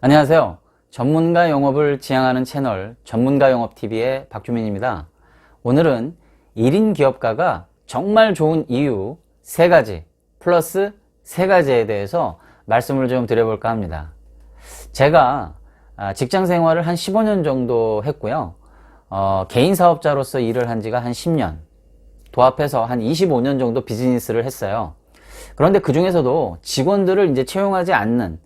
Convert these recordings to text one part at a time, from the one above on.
안녕하세요. 전문가 영업을 지향하는 채널 전문가영업TV의 박주민입니다. 오늘은 1인 기업가가 정말 좋은 이유 3가지 플러스 3가지에 대해서 말씀을 좀 드려볼까 합니다. 제가 직장 생활을 한 15년 정도 했고요. 개인 사업자로서 일을 한 지가 한 10년, 도합해서 한 25년 정도 비즈니스를 했어요. 그런데 그 중에서도 직원들을 이제 채용하지 않는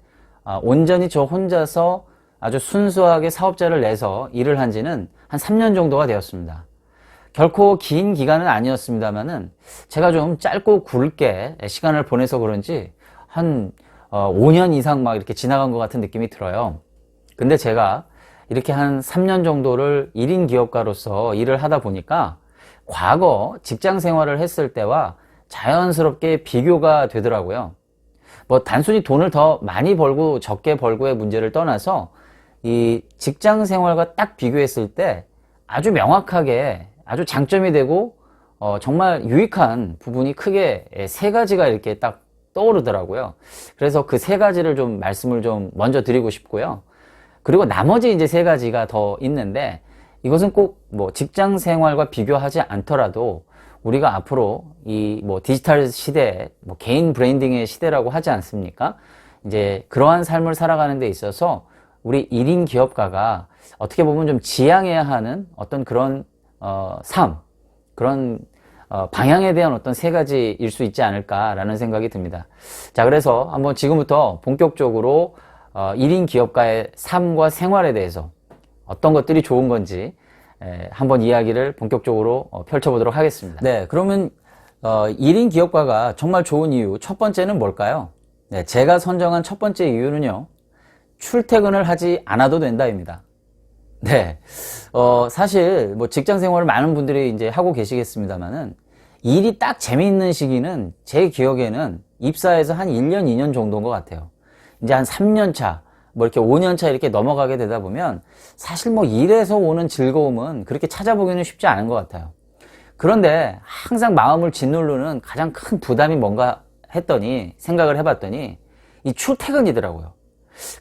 온전히 저 혼자서 아주 순수하게 사업자를 내서 일을 한 지는 한 3년 정도가 되었습니다. 결코 긴 기간은 아니었습니다만은 제가 좀 짧고 굵게 시간을 보내서 그런지 한 5년 이상 막 이렇게 지나간 것 같은 느낌이 들어요. 근데 제가 이렇게 한 3년 정도를 1인 기업가로서 일을 하다 보니까 과거 직장 생활을 했을 때와 자연스럽게 비교가 되더라고요. 뭐 단순히 돈을 더 많이 벌고 적게 벌고의 문제를 떠나서 이 직장 생활과 딱 비교했을 때 아주 명확하게 아주 장점이 되고 정말 유익한 부분이 크게 3가지가 이렇게 딱 떠오르더라고요. 그래서 그 3가지를 좀 말씀을 좀 먼저 드리고 싶고요. 그리고 나머지 이제 3가지가 더 있는데 이것은 꼭 뭐 직장 생활과 비교하지 않더라도 우리가 앞으로 이 뭐 디지털 시대, 뭐 개인 브랜딩의 시대라고 하지 않습니까? 이제 그러한 삶을 살아가는 데 있어서 우리 1인 기업가가 어떻게 보면 좀 지향해야 하는 어떤 그런 삶, 그런 방향에 대한 어떤 3가지일 수 있지 않을까라는 생각이 듭니다. 자, 그래서 한번 지금부터 본격적으로 1인 기업가의 삶과 생활에 대해서 어떤 것들이 좋은 건지 한번 이야기를 본격적으로 펼쳐보도록 하겠습니다. 네, 그러면 1인 기업가가 정말 좋은 이유 첫 번째는 뭘까요? 네, 제가 선정한 첫 번째 이유는요, 출퇴근을 하지 않아도 된다입니다. 네, 사실 뭐 직장 생활을 많은 분들이 이제 하고 계시겠습니다만은 일이 딱 재미있는 시기는 제 기억에는 입사해서 한 1년, 2년 정도인 것 같아요. 이제 한 3년 차, 뭐 이렇게 5년 차 이렇게 넘어가게 되다 보면 사실 뭐 일에서 오는 즐거움은 그렇게 찾아보기는 쉽지 않은 것 같아요. 그런데 항상 마음을 짓누르는 가장 큰 부담이 뭔가 했더니 생각을 해봤더니 이 출퇴근이더라고요.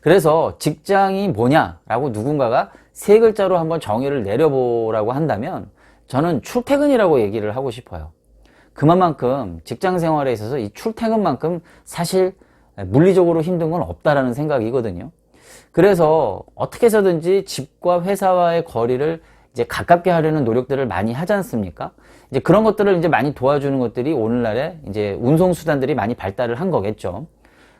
그래서 직장이 뭐냐라고 누군가가 3글자로 한번 정의를 내려보라고 한다면 저는 출퇴근이라고 얘기를 하고 싶어요. 그만큼 직장 생활에 있어서 이 출퇴근만큼 사실 물리적으로 힘든 건 없다라는 생각이거든요. 그래서 어떻게 해서든지 집과 회사와의 거리를 이제 가깝게 하려는 노력들을 많이 하지 않습니까? 이제 그런 것들을 이제 많이 도와주는 것들이 오늘날에 이제 운송수단들이 많이 발달을 한 거겠죠.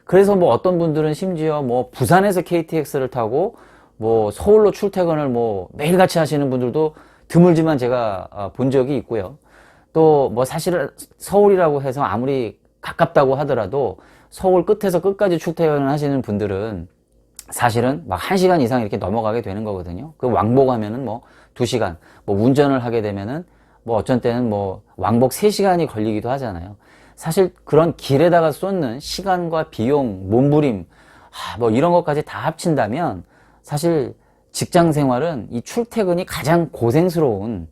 그래서 뭐 어떤 분들은 심지어 뭐 부산에서 KTX를 타고 뭐 서울로 출퇴근을 뭐 매일같이 하시는 분들도 드물지만 제가 본 적이 있고요. 또 뭐 사실은 서울이라고 해서 아무리 가깝다고 하더라도 서울 끝에서 끝까지 출퇴근을 하시는 분들은 사실은 막 1시간 이상 이렇게 넘어가게 되는 거거든요. 그 왕복하면은 뭐 2시간, 뭐 운전을 하게 되면은 뭐 어쩐 때는 뭐 왕복 3시간이 걸리기도 하잖아요. 사실 그런 길에다가 쏟는 시간과 비용, 몸부림, 뭐 이런 것까지 다 합친다면 사실 직장 생활은 이 출퇴근이 가장 고생스러운,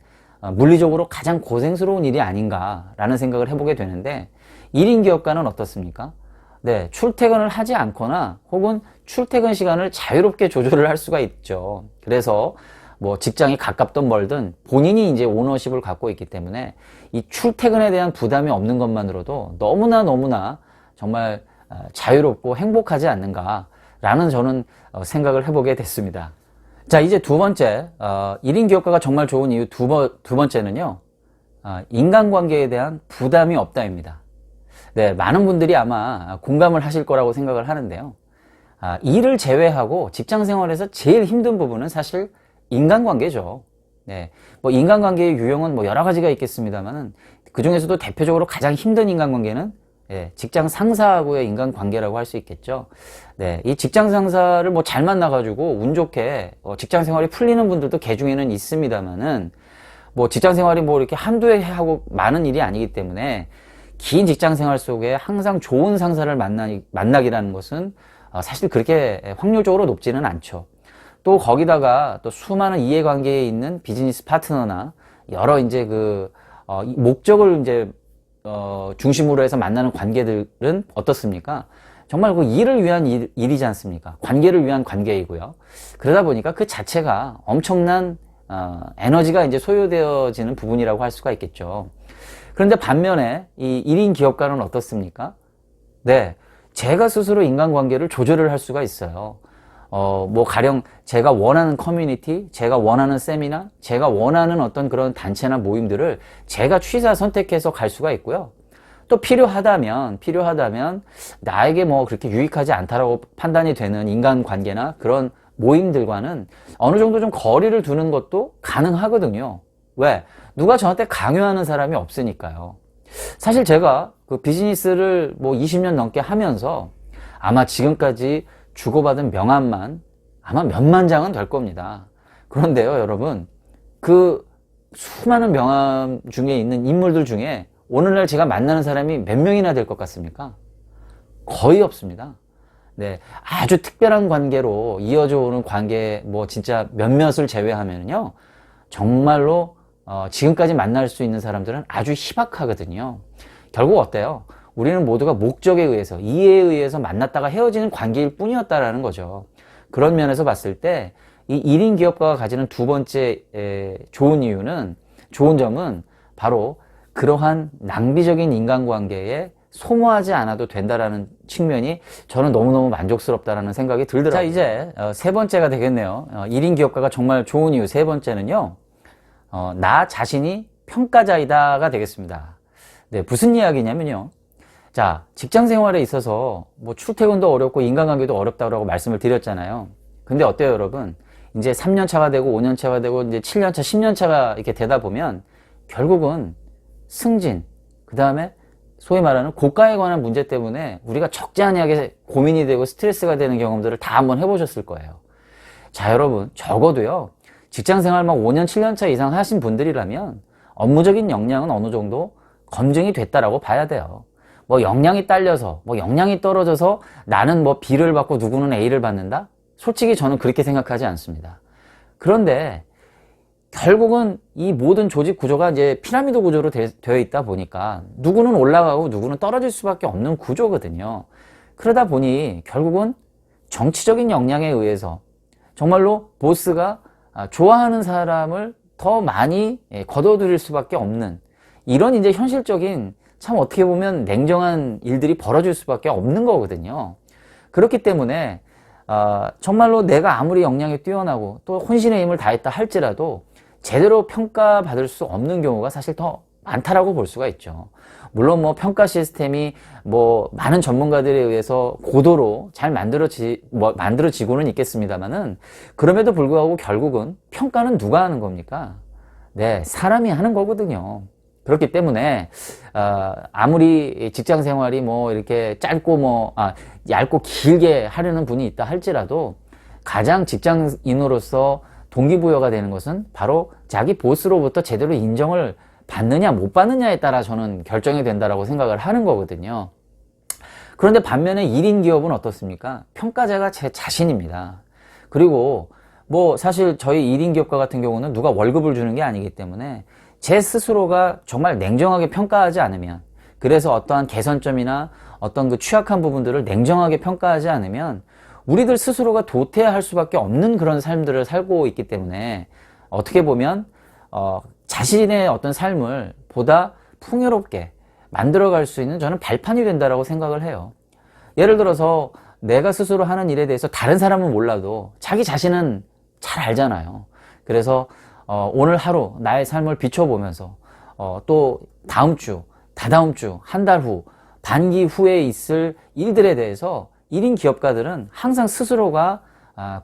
물리적으로 가장 고생스러운 일이 아닌가라는 생각을 해보게 되는데 1인 기업가는 어떻습니까? 네, 출퇴근을 하지 않거나 혹은 출퇴근 시간을 자유롭게 조절을 할 수가 있죠. 그래서 뭐 직장이 가깝든 멀든 본인이 이제 오너십을 갖고 있기 때문에 이 출퇴근에 대한 부담이 없는 것만으로도 너무나 정말 자유롭고 행복하지 않는가라는 저는 생각을 해보게 됐습니다. 자, 이제 두 번째, 1인 기업가가 정말 좋은 이유 두 번째는요, 인간관계에 대한 부담이 없다입니다. 네, 많은 분들이 아마 공감을 하실 거라고 생각을 하는데요. 일을 제외하고 직장 생활에서 제일 힘든 부분은 사실 인간관계죠. 네, 뭐 인간관계의 유형은 뭐 여러 가지가 있겠습니다만은 그 중에서도 대표적으로 가장 힘든 인간관계는 직장 상사하고의 인간관계라고 할 수 있겠죠. 네, 이 직장 상사를 뭐 잘 만나가지고 운 좋게 직장 생활이 풀리는 분들도 개중에는 있습니다만은 뭐 직장 생활이 뭐 이렇게 한두 해 하고 많은 일이 아니기 때문에 긴 직장 생활 속에 항상 좋은 상사를 만나기라는 것은 사실 그렇게 확률적으로 높지는 않죠. 또 거기다가 또 수많은 이해관계에 있는 비즈니스 파트너나 여러 이제 그 목적을 이제 중심으로 해서 만나는 관계들은 어떻습니까? 정말 그 일을 위한 일이지 않습니까? 관계를 위한 관계이고요. 그러다 보니까 그 자체가 엄청난 에너지가 이제 소요되어지는 부분이라고 할 수가 있겠죠. 그런데 반면에 이 1인 기업가는 어떻습니까? 네, 제가 스스로 인간관계를 조절을 할 수가 있어요. 뭐 가령 제가 원하는 커뮤니티, 제가 원하는 세미나, 제가 원하는 어떤 그런 단체나 모임들을 제가 취사 선택해서 갈 수가 있고요. 또 필요하다면 나에게 뭐 그렇게 유익하지 않다라고 판단이 되는 인간관계나 그런 모임들과는 어느 정도 좀 거리를 두는 것도 가능하거든요. 왜? 누가 저한테 강요하는 사람이 없으니까요. 사실 제가 그 비즈니스를 뭐 20년 넘게 하면서 아마 지금까지 주고받은 명함만 아마 몇만 장은 될 겁니다. 그런데요, 여러분, 그 수많은 명함 중에 있는 인물들 중에 오늘날 제가 만나는 사람이 몇 명이나 될 것 같습니까? 거의 없습니다. 네, 아주 특별한 관계로 이어져 오는 관계 뭐 진짜 몇몇을 제외하면요, 정말로 지금까지 만날 수 있는 사람들은 아주 희박하거든요. 결국 어때요? 우리는 모두가 목적에 의해서, 이해에 의해서 만났다가 헤어지는 관계일 뿐이었다라는 거죠. 그런 면에서 봤을 때 이 1인 기업가가 가지는 두 번째 좋은 점은 바로 그러한 낭비적인 인간관계에 소모하지 않아도 된다라는 측면이 저는 너무너무 만족스럽다라는 생각이 들더라고요. 자, 이제 세 번째가 되겠네요. 1인 기업가가 정말 좋은 이유 세 번째는요, 나 자신이 평가자이다가 되겠습니다. 네, 무슨 이야기냐면요, 자, 직장 생활에 있어서 뭐 출퇴근도 어렵고 인간관계도 어렵다고 말씀을 드렸잖아요. 근데 어때요, 여러분? 이제 3년 차가 되고 5년 차가 되고 이제 7년 차, 10년 차가 이렇게 되다 보면 결국은 승진, 그 다음에 소위 말하는 고가에 관한 문제 때문에 우리가 적지 않게 고민이 되고 스트레스가 되는 경험들을 다 한번 해보셨을 거예요. 자, 여러분, 적어도요, 직장 생활 막 5년, 7년 차 이상 하신 분들이라면 업무적인 역량은 어느 정도 검증이 됐다라고 봐야 돼요. 뭐 역량이 딸려서, 뭐 역량이 떨어져서 나는 뭐 B를 받고 누구는 A를 받는다? 솔직히 저는 그렇게 생각하지 않습니다. 그런데 결국은 이 모든 조직 구조가 이제 피라미드 구조로 되어 있다 보니까 누구는 올라가고 누구는 떨어질 수밖에 없는 구조거든요. 그러다 보니 결국은 정치적인 역량에 의해서 정말로 보스가 좋아하는 사람을 더 많이 거둬들일 수밖에 없는 이런 이제 현실적인 참 어떻게 보면 냉정한 일들이 벌어질 수밖에 없는 거거든요. 그렇기 때문에 정말로 내가 아무리 역량이 뛰어나고 또 혼신의 힘을 다했다 할지라도 제대로 평가받을 수 없는 경우가 사실 더 많다라고 볼 수가 있죠. 물론 뭐 평가 시스템이 뭐 많은 전문가들에 의해서 고도로 잘 만들어지고는 있겠습니다만은 그럼에도 불구하고 결국은 평가는 누가 하는 겁니까? 네, 사람이 하는 거거든요. 그렇기 때문에 아무리 직장 생활이 뭐 이렇게 짧고 얇고 길게 하려는 분이 있다 할지라도 가장 직장인으로서 동기부여가 되는 것은 바로 자기 보스로부터 제대로 인정을 받느냐 못 받느냐에 따라 저는 결정이 된다라고 생각을 하는 거거든요. 그런데 반면에 1인 기업은 어떻습니까? 평가자가 제 자신입니다. 그리고 뭐 사실 저희 1인 기업가 같은 경우는 누가 월급을 주는 게 아니기 때문에 제 스스로가 정말 냉정하게 평가하지 않으면, 그래서 어떠한 개선점이나 어떤 그 취약한 부분들을 냉정하게 평가하지 않으면 우리들 스스로가 도태할 수밖에 없는 그런 삶들을 살고 있기 때문에 어떻게 보면 자신의 어떤 삶을 보다 풍요롭게 만들어갈 수 있는 저는 발판이 된다라고 생각을 해요. 예를 들어서 내가 스스로 하는 일에 대해서 다른 사람은 몰라도 자기 자신은 잘 알잖아요. 그래서 오늘 하루 나의 삶을 비춰보면서 또 다음 주, 다다음 주, 한 달 후, 반기 후에 있을 일들에 대해서 1인 기업가들은 항상 스스로가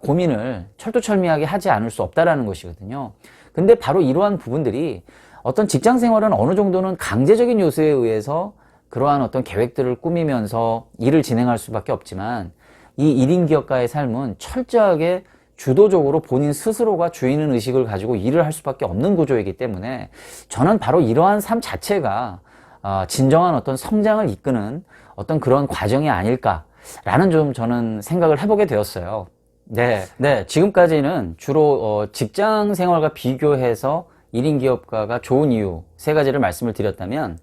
고민을 철두철미하게 하지 않을 수 없다라는 것이거든요. 근데 바로 이러한 부분들이 어떤 직장 생활은 어느 정도는 강제적인 요소에 의해서 그러한 어떤 계획들을 꾸미면서 일을 진행할 수밖에 없지만 이 1인 기업가의 삶은 철저하게 주도적으로 본인 스스로가 주인의 의식을 가지고 일을 할 수밖에 없는 구조이기 때문에 저는 바로 이러한 삶 자체가 진정한 어떤 성장을 이끄는 어떤 그런 과정이 아닐까라는 좀 저는 생각을 해보게 되었어요. 네, 지금까지는 주로 직장 생활과 비교해서 1인 기업가가 좋은 이유 세 가지를 말씀을 드렸다면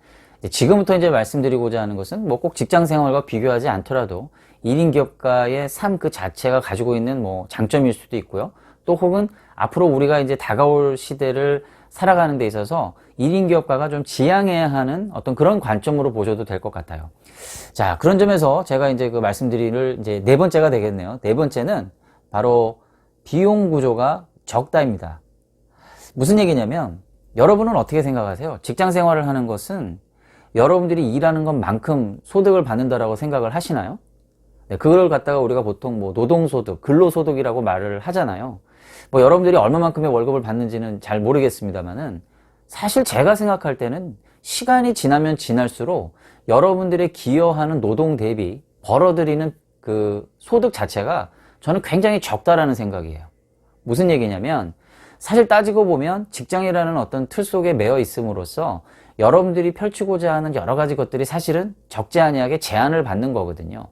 지금부터 이제 말씀드리고자 하는 것은 뭐 꼭 직장 생활과 비교하지 않더라도 1인 기업가의 삶 그 자체가 가지고 있는 뭐 장점일 수도 있고요. 또 혹은 앞으로 우리가 이제 다가올 시대를 살아가는 데 있어서 1인 기업가가 좀 지향해야 하는 어떤 그런 관점으로 보셔도 될 것 같아요. 자, 그런 점에서 제가 이제 그 말씀드릴 이제 네 번째가 되겠네요. 네 번째는 바로 비용 구조가 적다입니다. 무슨 얘기냐면 여러분은 어떻게 생각하세요? 직장 생활을 하는 것은 여러분들이 일하는 것만큼 소득을 받는다라고 생각을 하시나요? 네, 그걸 갖다가 우리가 보통 뭐 노동소득, 근로소득이라고 말을 하잖아요. 뭐 여러분들이 얼마만큼의 월급을 받는지는 잘 모르겠습니다만은 사실 제가 생각할 때는 시간이 지나면 지날수록 여러분들의 기여하는 노동 대비 벌어들이는 그 소득 자체가 저는 굉장히 적다라는 생각이에요. 무슨 얘기냐면 사실 따지고 보면 직장이라는 어떤 틀 속에 매여 있음으로써 여러분들이 펼치고자 하는 여러 가지 것들이 사실은 적지 아니하게 제한을 받는 거거든요.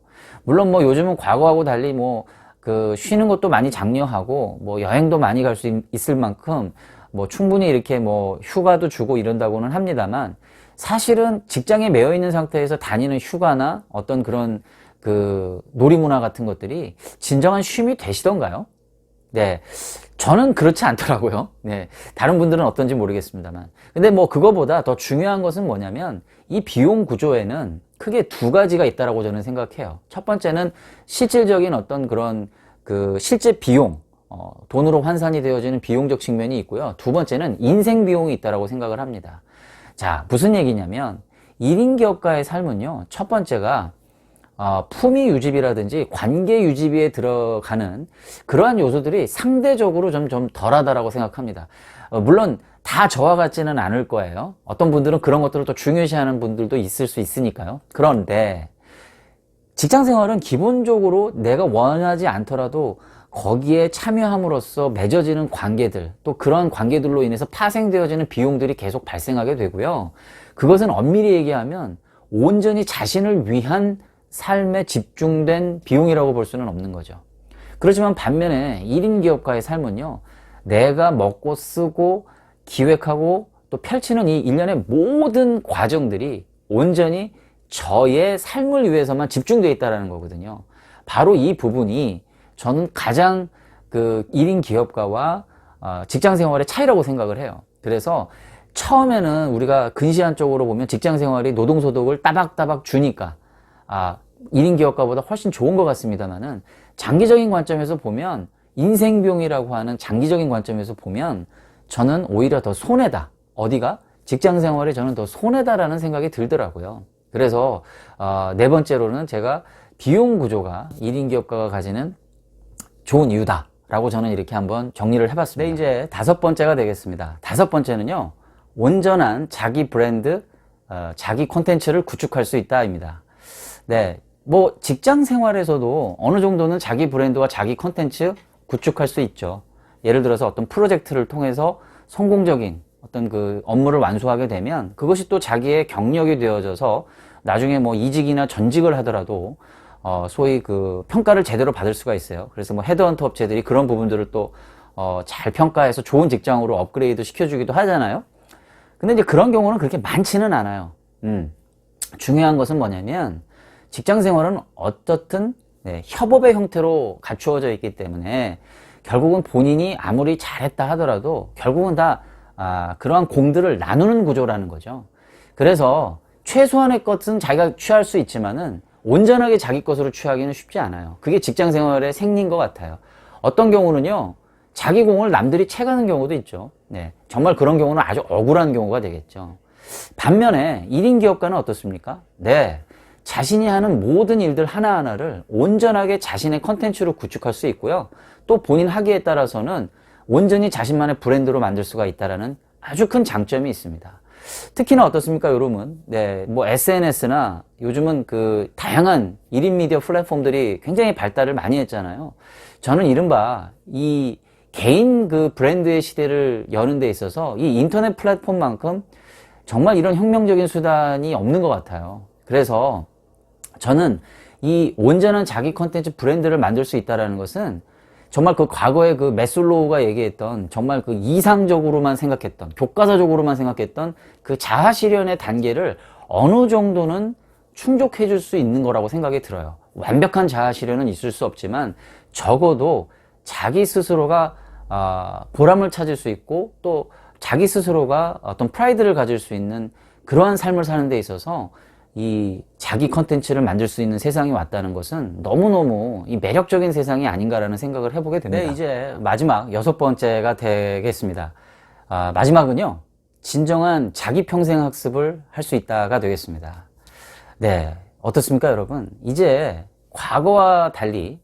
물론 뭐 요즘은 과거하고 달리 뭐 그 쉬는 것도 많이 장려하고 뭐 여행도 많이 갈 수 있을 만큼 뭐 충분히 이렇게 뭐 휴가도 주고 이런다고는 합니다만 사실은 직장에 매여 있는 상태에서 다니는 휴가나 어떤 그런 그 놀이문화 같은 것들이 진정한 쉼이 되시던가요? 네. 저는 그렇지 않더라고요. 네. 다른 분들은 어떤지 모르겠습니다만. 근데 뭐 그거보다 더 중요한 것은 뭐냐면 이 비용 구조에는 크게 두 가지가 있다라고 저는 생각해요. 첫 번째는 실질적인 어떤 그런 그 실제 비용, 돈으로 환산이 되어지는 비용적 측면이 있고요. 두 번째는 인생 비용이 있다라고 생각을 합니다. 자, 무슨 얘기냐면 1인 기업가의 삶은요. 첫 번째가 품위 유지비라든지 관계 유지비에 들어가는 그러한 요소들이 상대적으로 좀 덜하다라고 생각합니다. 물론 다 저와 같지는 않을 거예요. 어떤 분들은 그런 것들을 또 중요시하는 분들도 있을 수 있으니까요. 그런데 직장 생활은 기본적으로 내가 원하지 않더라도 거기에 참여함으로써 맺어지는 관계들, 또 그런 관계들로 인해서 파생되어지는 비용들이 계속 발생하게 되고요. 그것은 엄밀히 얘기하면 온전히 자신을 위한 삶에 집중된 비용이라고 볼 수는 없는 거죠. 그렇지만 반면에 1인 기업가의 삶은요, 내가 먹고 쓰고 기획하고 또 펼치는 이 일련의 모든 과정들이 온전히 저의 삶을 위해서만 집중되어 있다는 거거든요. 바로 이 부분이 저는 가장 그 1인 기업가와 직장 생활의 차이라고 생각을 해요. 그래서 처음에는 우리가 근시안적으로 보면 직장 생활이 노동소득을 따박따박 주니까 1인 기업가보다 훨씬 좋은 것 같습니다만은 장기적인 관점에서 보면 인생비용이라고 하는 장기적인 관점에서 보면 저는 오히려 더 손해다. 어디가? 직장 생활에 저는 더 손해다라는 생각이 들더라고요. 그래서 네 번째로는 제가 비용 구조가 1인 기업가가 가지는 좋은 이유다 라고 저는 이렇게 한번 정리를 해봤습니다. 네, 이제 다섯 번째가 되겠습니다. 다섯 번째는요, 온전한 자기 브랜드, 자기 콘텐츠를 구축할 수 있다입니다. 네, 뭐 직장 생활에서도 어느 정도는 자기 브랜드와 자기 콘텐츠 구축할 수 있죠. 예를 들어서 어떤 프로젝트를 통해서 성공적인 어떤 그 업무를 완수하게 되면 그것이 또 자기의 경력이 되어져서 나중에 뭐 이직이나 전직을 하더라도 소위 그 평가를 제대로 받을 수가 있어요. 그래서 뭐 헤드헌터 업체들이 그런 부분들을 또 잘 평가해서 좋은 직장으로 업그레이드 시켜주기도 하잖아요. 근데 이제 그런 경우는 그렇게 많지는 않아요. 중요한 것은 뭐냐면 직장 생활은 어떻든 협업의 형태로 갖추어져 있기 때문에 결국은 본인이 아무리 잘했다 하더라도 결국은 다 그러한 공들을 나누는 구조라는 거죠. 그래서 최소한의 것은 자기가 취할 수 있지만은 온전하게 자기 것으로 취하기는 쉽지 않아요. 그게 직장 생활의 생리인 것 같아요. 어떤 경우는요, 자기 공을 남들이 채가는 경우도 있죠. 네, 정말 그런 경우는 아주 억울한 경우가 되겠죠. 반면에 1인 기업가는 어떻습니까? 네, 자신이 하는 모든 일들 하나하나를 온전하게 자신의 컨텐츠로 구축할 수 있고요. 또 본인 하기에 따라서는 온전히 자신만의 브랜드로 만들 수가 있다는 아주 큰 장점이 있습니다. 특히나 어떻습니까, 여러분? 네, 뭐 SNS나 요즘은 그 다양한 1인 미디어 플랫폼들이 굉장히 발달을 많이 했잖아요. 저는 이른바 이 개인 그 브랜드의 시대를 여는 데 있어서 이 인터넷 플랫폼만큼 정말 이런 혁명적인 수단이 없는 것 같아요. 그래서 저는 이 온전한 자기 컨텐츠 브랜드를 만들 수 있다는 것은 정말 그 과거에 그 매슬로우가 얘기했던 정말 그 이상적으로만 생각했던, 교과서적으로만 생각했던 그 자아 실현의 단계를 어느 정도는 충족해 줄 수 있는 거라고 생각이 들어요. 완벽한 자아 실현은 있을 수 없지만 적어도 자기 스스로가 보람을 찾을 수 있고 또 자기 스스로가 어떤 프라이드를 가질 수 있는 그러한 삶을 사는 데 있어서 이 자기 컨텐츠를 만들 수 있는 세상이 왔다는 것은 너무너무 이 매력적인 세상이 아닌가라는 생각을 해보게 됩니다. 네, 이제 마지막 6번째가 되겠습니다. 마지막은요, 진정한 자기 평생 학습을 할 수 있다가 되겠습니다. 네, 어떻습니까, 여러분? 이제 과거와 달리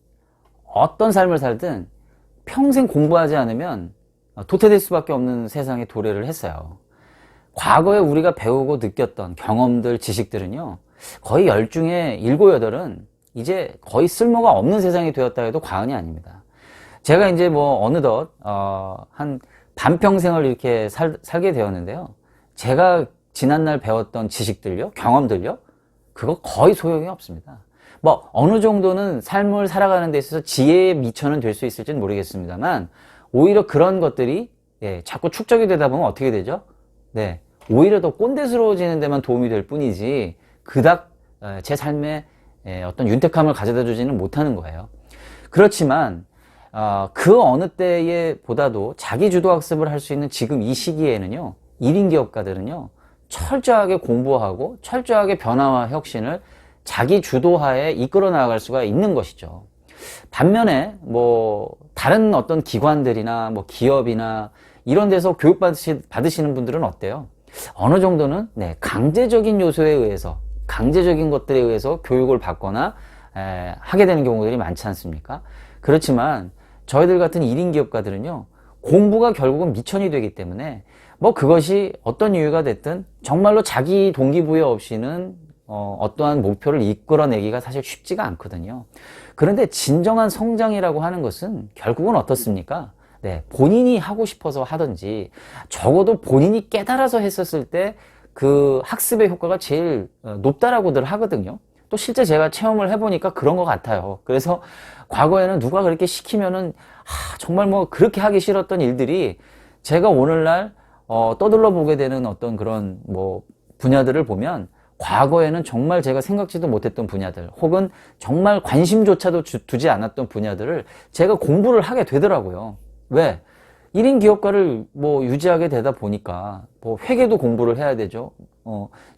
어떤 삶을 살든 평생 공부하지 않으면 도태될 수밖에 없는 세상에 도래를 했어요. 과거에 우리가 배우고 느꼈던 경험들, 지식들은요, 거의 10 중에 7, 8은 이제 거의 쓸모가 없는 세상이 되었다 해도 과언이 아닙니다. 제가 이제 뭐 어느덧 한 반평생을 이렇게 살게 되었는데요. 제가 지난날 배웠던 지식들요, 경험들요, 그거 거의 소용이 없습니다. 뭐 어느 정도는 삶을 살아가는 데 있어서 지혜의 미천은 될 수 있을지는 모르겠습니다만 오히려 그런 것들이 자꾸 축적이 되다 보면 어떻게 되죠? 네, 오히려 더 꼰대스러워지는 데만 도움이 될 뿐이지 그닥 제 삶에 어떤 윤택함을 가져다 주지는 못하는 거예요. 그렇지만 그 어느 때에 보다도 자기주도 학습을 할 수 있는 지금 이 시기에는요, 1인 기업가들은요 철저하게 공부하고 철저하게 변화와 혁신을 자기 주도하에 이끌어 나갈 수가 있는 것이죠. 반면에 뭐 다른 어떤 기관들이나 뭐 기업이나 이런 데서 교육 받으시는 분들은 어때요? 어느 정도는 강제적인 요소에 의해서, 강제적인 것들에 의해서 교육을 받거나 하게 되는 경우들이 많지 않습니까? 그렇지만 저희들 같은 1인 기업가들은요, 공부가 결국은 미천이 되기 때문에 뭐 그것이 어떤 이유가 됐든 정말로 자기 동기부여 없이는 어떠한 목표를 이끌어내기가 사실 쉽지가 않거든요. 그런데 진정한 성장이라고 하는 것은 결국은 어떻습니까? 네, 본인이 하고 싶어서 하든지 적어도 본인이 깨달아서 했었을 때 그 학습의 효과가 제일 높다라고들 하거든요. 또 실제 제가 체험을 해보니까 그런 것 같아요. 그래서 과거에는 누가 그렇게 시키면은 정말 뭐 그렇게 하기 싫었던 일들이 제가 오늘날 떠들러 보게 되는 어떤 그런 뭐 분야들을 보면 과거에는 정말 제가 생각지도 못했던 분야들 혹은 정말 관심조차도 두지 않았던 분야들을 제가 공부를 하게 되더라고요. 왜? 1인 기업가를 뭐 유지하게 되다 보니까 뭐 회계도 공부를 해야 되죠.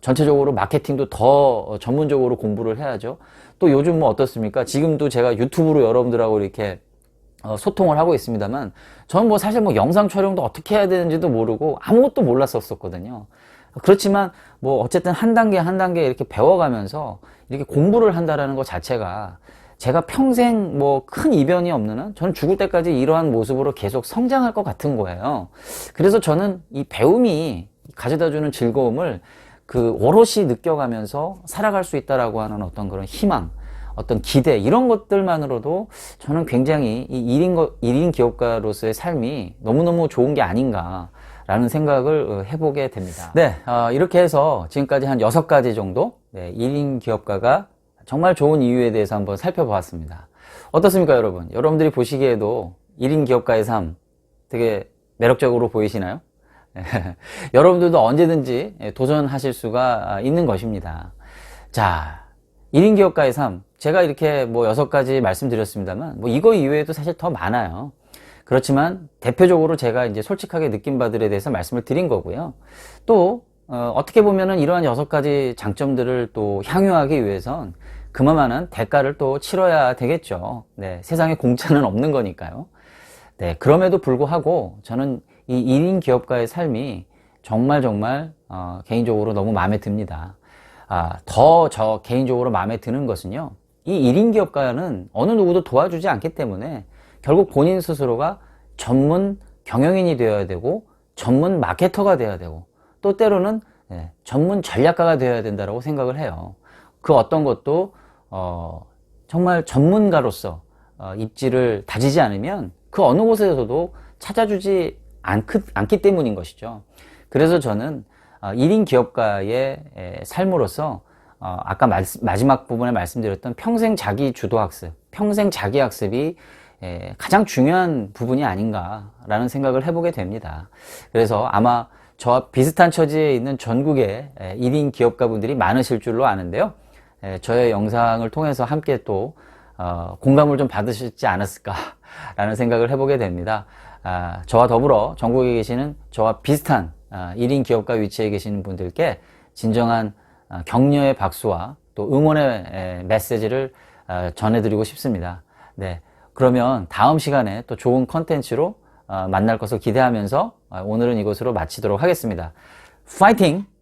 전체적으로 마케팅도 더 전문적으로 공부를 해야죠. 또 요즘 뭐 어떻습니까? 지금도 제가 유튜브로 여러분들하고 이렇게 소통을 하고 있습니다만 저는 뭐 사실 뭐 영상 촬영도 어떻게 해야 되는지도 모르고 아무것도 몰랐었거든요. 그렇지만 뭐 어쨌든 한 단계 한 단계 이렇게 배워가면서 이렇게 공부를 한다라는 것 자체가 제가 평생 뭐 큰 이변이 없는 한 저는 죽을 때까지 이러한 모습으로 계속 성장할 것 같은 거예요. 그래서 저는 이 배움이 가져다주는 즐거움을 그 오롯이 느껴가면서 살아갈 수 있다라고 하는 어떤 그런 희망, 어떤 기대 이런 것들만으로도 저는 굉장히 이 1인 기업가로서의 삶이 너무너무 좋은 게 아닌가 라는 생각을 해보게 됩니다. 네, 이렇게 해서 지금까지 한 6가지 정도 1인 기업가가 정말 좋은 이유에 대해서 한번 살펴보았습니다. 어떻습니까, 여러분? 여러분들이 보시기에도 1인 기업가의 삶 되게 매력적으로 보이시나요? 여러분들도 언제든지 도전하실 수가 있는 것입니다. 자, 1인 기업가의 삶 제가 이렇게 뭐 6가지 말씀드렸습니다만 뭐 이거 이외에도 사실 더 많아요. 그렇지만 대표적으로 제가 이제 솔직하게 느낀 바들에 대해서 말씀을 드린 거고요. 또 어떻게 보면은 이러한 6가지 장점들을 또 향유하기 위해선 그만한 대가를 또 치러야 되겠죠. 네, 세상에 공짜는 없는 거니까요. 네, 그럼에도 불구하고 저는 이 1인 기업가의 삶이 정말 개인적으로 너무 마음에 듭니다. 더 저 개인적으로 마음에 드는 것은요, 이 1인 기업가는 어느 누구도 도와주지 않기 때문에 결국 본인 스스로가 전문 경영인이 되어야 되고 전문 마케터가 되어야 되고 또 때로는 전문 전략가가 되어야 된다고 생각을 해요. 그 어떤 것도 정말 전문가로서 입지를 다지지 않으면 그 어느 곳에서도 찾아주지 않기 때문인 것이죠. 그래서 저는 1인 기업가의 삶으로서 아까 마지막 부분에 말씀드렸던 평생 자기 주도 학습, 평생 자기 학습이 가장 중요한 부분이 아닌가라는 생각을 해보게 됩니다. 그래서 아마 저와 비슷한 처지에 있는 전국의 1인 기업가분들이 많으실 줄로 아는데요. 저의 영상을 통해서 함께 또 공감을 좀 받으시지 않았을까라는 생각을 해보게 됩니다. 저와 더불어 전국에 계시는 저와 비슷한 1인 기업가 위치에 계시는 분들께 진정한 격려의 박수와 또 응원의 메시지를 전해드리고 싶습니다. 네, 그러면 다음 시간에 또 좋은 컨텐츠로 만날 것을 기대하면서 오늘은 이것으로 마치도록 하겠습니다. 파이팅!